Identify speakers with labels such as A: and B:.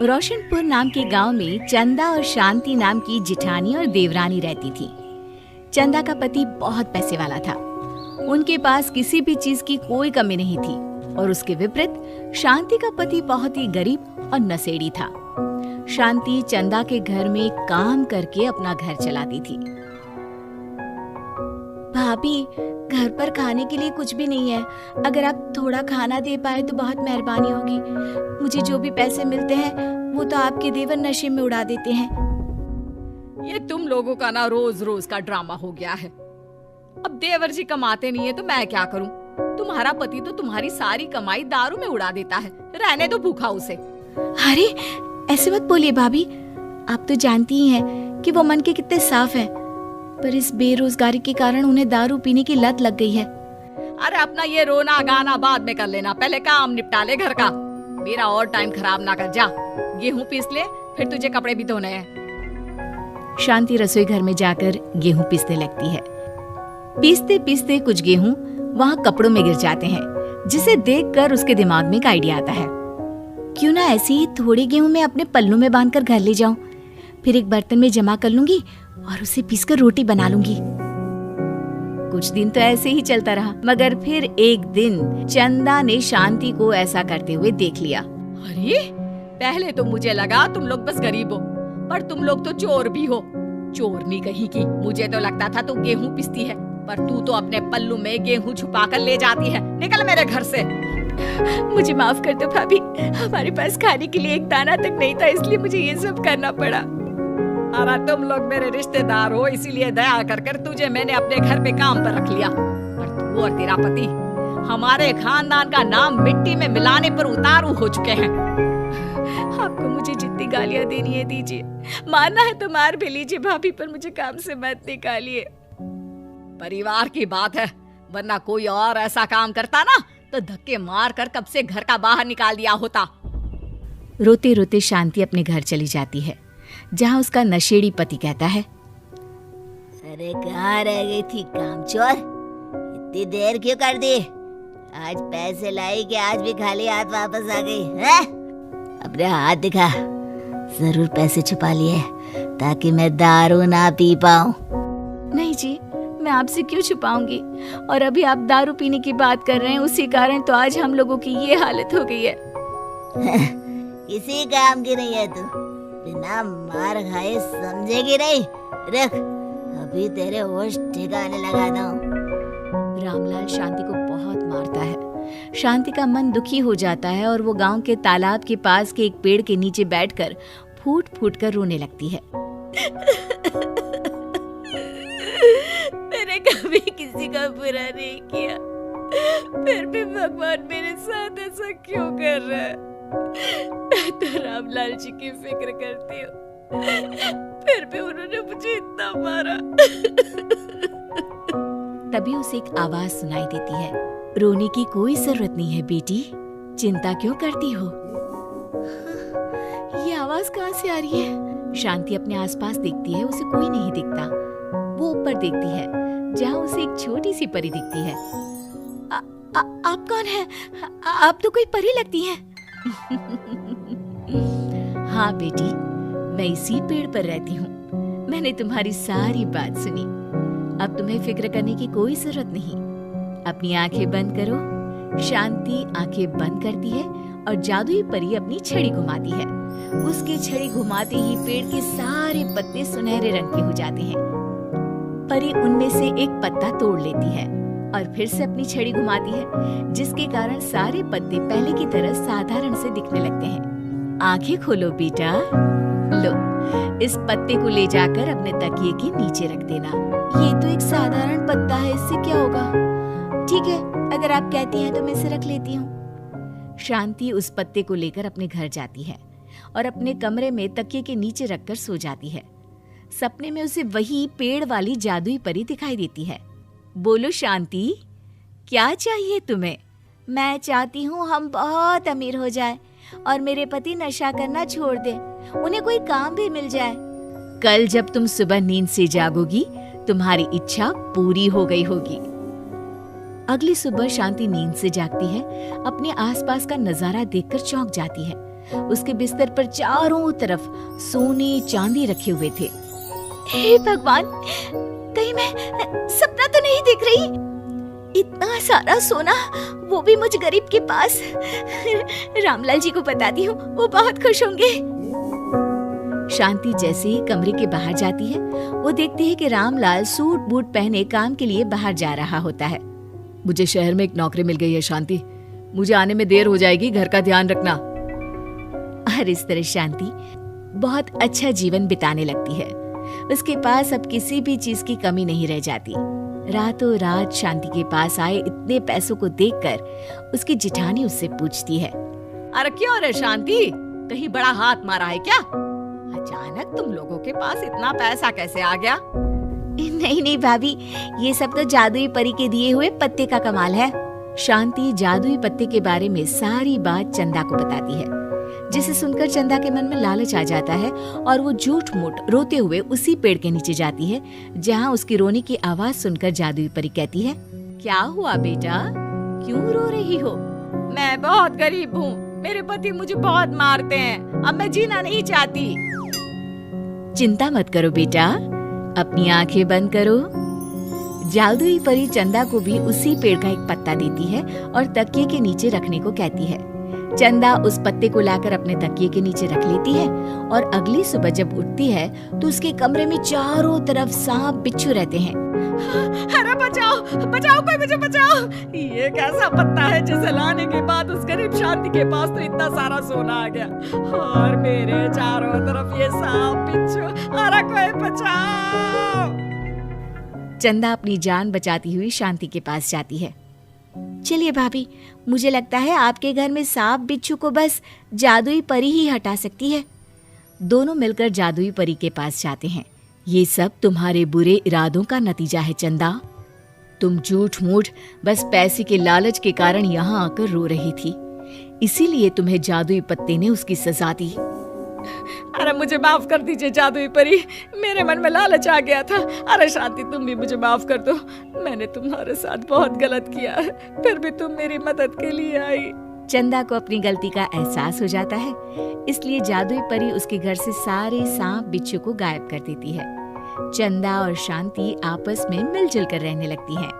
A: रोशनपुर नाम के गांव में चंदा और शांति नाम की जिठानी और देवरानी रहती थी। चंदा का पति बहुत पैसे वाला था। उनके पास किसी भी चीज की कोई कमी नहीं थी और उसके विपरीत शांति का पति बहुत ही गरीब और नशेड़ी था। शांति चंदा के घर में काम करके अपना घर चलाती थी। भाभी, घर पर खाने के लिए कुछ भी नहीं है। अगर आप थोड़ा खाना दे पाए तो बहुत मेहरबानी होगी। मुझे जो भी पैसे मिलते हैं वो तो आपके देवर नशे में उड़ा देते हैं।
B: ये तुम लोगों का ना रोज रोज का ड्रामा हो गया है। अब देवर जी कमाते नहीं है तो मैं क्या करूं? तुम्हारा पति तो तुम्हारी सारी कमाई दारू में उड़ा देता है। रहने दो भूखा उसे।
A: अरे ऐसे मत बोलिए भाभी, आप तो जानती ही हैं कि वो मन के कितने साफ हैं, पर इस बेरोजगारी के कारण उन्हें दारू पीने की लत लग गई है।
B: अरे अपना ये रोना गाना बाद में कर लेना, पहले काम निपटा ले घर का। मेरा और टाइम खराब ना कर। जा गेहूं पीस ले, फिर तुझे कपड़े भी धोने हैं।
A: शांति रसोई घर में जाकर गेहूं पीसने लगती है। पीसते पीसते कुछ गेहूं वहां कपड़ों में गिर जाते हैं, जिसे देखकर उसके दिमाग में एक आइडिया आता है। क्यों ना ऐसे ही थोड़े गेहूं मैं अपने पल्लू में बांधकर घर ले जाऊं, फिर एक बर्तन में जमा कर लूंगी और उसे पीसकर रोटी बना लूंगी। कुछ दिन तो ऐसे ही चलता रहा, मगर फिर एक दिन चंदा ने शांति को ऐसा करते हुए देख लिया।
B: अरे पहले तो मुझे लगा तुम लोग बस गरीब हो, पर तुम लोग तो चोर भी हो। चोरनी कहीं की। मुझे तो लगता था तू गेहूं पीसती है, पर तू तो अपने पल्लू में गेहूं छुपा कर ले जाती है। निकल मेरे घर से।
A: मुझे माफ कर दो भाभी, हमारे पास खाने के लिए एक दाना तक नहीं था, इसलिए मुझे ये सब करना पड़ा।
B: अरे तुम लोग मेरे रिश्तेदार हो, इसीलिए दया कर कर तुझे मैंने अपने घर पे काम पर रख लिया। पर तू और तेरा पति हमारे खानदान का नाम मिट्टी में मिलाने पर उतारू हो चुके हैं।
A: आपको मुझे जितनी गालियां देनी है दीजिए, मारना है तो मार भी लीजिए भाभी, पर मुझे काम से मत निकालिए।
B: परिवार की बात है, वरना कोई और ऐसा काम करता ना तो धक्के मार कर कब से घर का बाहर निकाल दिया होता।
A: रोते रोते शांति अपने घर चली जाती है, जहाँ उसका नशेड़ी पति कहता है,
C: अरे कहाँ रह गई थी कामचोर? इतनी देर क्यों कर दी? आज पैसे लाई कि आज भी खाली हाथ वापस आ गई है? अपने हाथ दिखा। जरूर पैसे छुपा लिए ताकि मैं दारू ना पी पाऊं।
A: नहीं जी, मैं आपसे क्यों छुपाऊंगी? और अभी आप दारू पीने की बात कर रहे हैं, उसी कारण तो आज हम लोगों की ये हालत हो गई है।
C: किसी काम की नहीं है तू, बिना मार खाए समझेगी नहीं। रख, अभी तेरे होश ठिकाने लगाता हूँ।
A: रामलाल शांति को बहुत मारता है। शांति का मन दुखी हो जाता है और वो गांव के तालाब के पास के एक पेड़ के नीचे बैठकर फूट फूट कर रोने लगती है।
C: मैंने कभी किसी का बुरा नहीं किया, फिर भी भगवान मेरे साथ ऐसा क्यों कर रहा है? मैं तो रामलाल जी की फिक्र करती हूँ, फिर भी उन्होंने मुझे इतना मारा।
A: तभी उसे एक आवाज सुनाई देती है, रोने की कोई जरूरत नहीं है बेटी, चिंता क्यों करती हो? ये आवाज कहाँ से आ रही है? शांति अपने आसपास देखती है, उसे कोई नहीं दिखता। वो ऊपर देखती है, जहाँ उसे एक छोटी सी परी दिखती है। आप कौन है? आप तो कोई परी लगती हैं। हाँ बेटी, मैं इसी पेड़ पर रहती हूँ। मैंने तुम्हारी सारी बात सुनी। अब तुम्हें फिक्र करने की कोई जरूरत नहीं। अपनी आंखें बंद करो। शांति आंखें बंद करती है और जादुई परी अपनी छड़ी घुमाती है। उसकी छड़ी घुमाते ही पेड़ के सारे पत्ते सुनहरे रंग के हो जाते हैं। परी उनमें से एक पत्ता तोड़ लेती है और फिर से अपनी छड़ी घुमाती है, जिसके कारण सारे पत्ते पहले की तरह साधारण से दिखने लगते हैं। आंखें खोलो बेटा। लो, इस पत्ते को ले जाकर अपने तकिए के नीचे रख देना। ये तो एक साधारण पत्ता है, इससे क्या होगा? ठीक है, अगर आप कहती हैं तो मैं इसे रख लेती हूँ। शांति उस पत्ते को लेकर अपने घर जाती है और अपने कमरे में तकिए के नीचे रखकर सो जाती है। सपने में उसे वही पेड़ वाली जादुई परी दिखाई देती है। बोलो शांति, क्या चाहिए तुम्हें? मैं चाहती हूँ हम बहुत अमीर हो जाए और मेरे पति नशा करना छोड़ दे, उन्हें कोई काम भी मिल जाए। कल जब तुम सुबह नींद से जागोगी, तुम्हारी इच्छा पूरी हो गई होगी। अगली सुबह शांति नींद से जागती है। अपने आसपास का नजारा देखकर चौंक जाती है। उसके बिस्तर पर चारों तरफ सोने चांदी रखे हुए थे। हे भगवान, कहीं मैं सपना तो नहीं देख रही? इतना सारा सोना, वो भी मुझ गरीब के पास। रामलाल जी को बताती हूँ, वो बहुत खुश होंगे। शांति जैसे ही कमरे के बाहर जाती है, वो देखती है कि रामलाल सूट बूट पहने काम के लिए बाहर जा रहा होता है।
B: मुझे शहर में एक नौकरी मिल गई है शांति, मुझे आने में देर हो जाएगी, घर का ध्यान रखना।
A: और इस तरह शांति बहुत अच्छा जीवन बिताने लगती है। उसके पास अब किसी भी चीज की कमी नहीं रह जाती। रातों रात शांति के पास आए इतने पैसों को देखकर उसकी जिठानी उससे पूछती है,
B: अरे क्यों रे शांति, कहीं बड़ा हाथ मारा है क्या? अचानक तुम लोगों के पास इतना पैसा कैसे आ गया?
A: नहीं नहीं भाभी, ये सब तो जादुई परी के दिए हुए पत्ते का कमाल है। शांति जादुई पत्ते के बारे में सारी बात चंदा को बताती है, जिसे सुनकर चंदा के मन में लालच आ जाता है और वो झूठ मूठ रोते हुए उसी पेड़ के नीचे जाती है जहाँ उसकी रोने की आवाज सुनकर जादुई परी कहती है,
B: क्या हुआ बेटा, क्यों रो रही हो? मैं बहुत गरीब हूँ, मेरे पति मुझे बहुत मारते हैं, अब मैं जीना नहीं चाहती।
A: चिंता मत करो बेटा, अपनी आंखें बंद करो। जादुई परी चंदा को भी उसी पेड़ का एक पत्ता देती है और तकिए के नीचे रखने को कहती है। चंदा उस पत्ते को लाकर अपने तकिए के नीचे रख लेती है और अगली सुबह जब उठती है तो उसके कमरे में चारों तरफ सांप बिच्छू रहते हैं।
B: अरे बचाओ बचाओ, कोई मुझे बचाओ, ये कैसा पत्ता है जिसे लाने के बाद उस गरीब शांति के पास तो इतना सारा सोना आ गया और मेरे चारों तरफ ये सांप बिच्छू, अरे कोई बचाओ।
A: चंदा अपनी जान बचाती हुई शांति के पास जाती है। चलिए भाभी, मुझे लगता है आपके घर में सांप बिच्छू को बस जादुई परी ही हटा सकती है। दोनों मिलकर जादुई परी के पास जाते हैं। ये सब तुम्हारे बुरे इरादों का नतीजा है चंदा। तुम झूठ मूठ बस पैसे के लालच के कारण यहाँ आकर रो रही थी, इसीलिए तुम्हें जादुई पत्ते ने उसकी सजा दी।
B: अरे मुझे माफ कर दीजिए जादुई परी, मेरे मन में लालच आ गया था। अरे शांति, तुम भी मुझे माफ कर दो, मैंने तुम्हारे साथ बहुत गलत किया है, फिर भी तुम मेरी मदद के लिए आई।
A: चंदा को अपनी गलती का एहसास हो जाता है, इसलिए जादुई परी उसके घर से सारे सांप बिच्छू को गायब कर देती है। चंदा और शांति आपस में मिलजुल कर रहने लगती हैं।